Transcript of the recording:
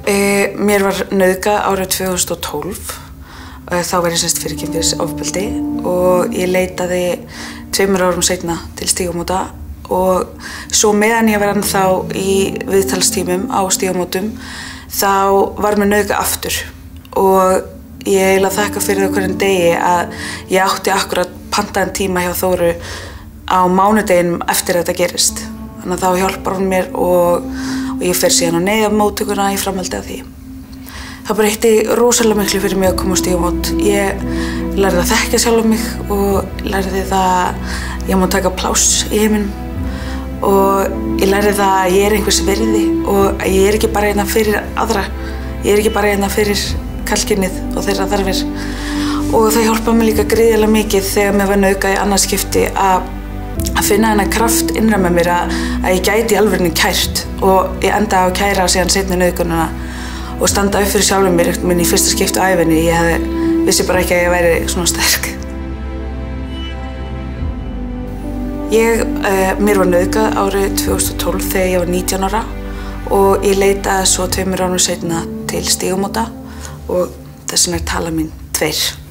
Mér var nauðgað árið 2012. Þá var ég semst fyrir kynferðisofbeldi og ég leitaði 2 árum seinna til Stígamóta og svo meðan ég var ennþá í viðtalstímum á Stígamótum þá var mér nauðgað aftur og ég eiginlega þakka fyrir það hverjum degi að ég átti akkurat pantaðan tíma hjá Þóru á mánudeginum eftir að þetta gerist. Þannig að þá hjálpar hún mér og ég fer síðan á neyðarmóttökuna í framhaldi af því. Það breytti rosalega miklu fyrir mig að koma á Stígamót. Ég lærði að þekkja sjálfa mig og lærði það að ég má taka pláss í heiminum og ég lærði það að ég einhvers virði og að ég ekki bara hérna fyrir aðra. Ég ekki bara hérna fyrir karlkynið og þeirra þarfir. Og það hjálpaði mig líka gríðarlega mikið þegar mér var nauðgað í annað skipti að finna þennan kraft innra með mér að ég gæti í alvörunni kært og ég endaði að kæra síðan seinni nauðgunina og standa upp fyrir sjálfum mér minn í fyrsta skipti á ævinni. Ég vissi bara ekki að ég væri svona sterk. Mér var nauðgað árið 2012 þegar ég var 19 ára og ég leitaði svo 2 árum seinna til Stígamóta og þess vegna tala mín 2.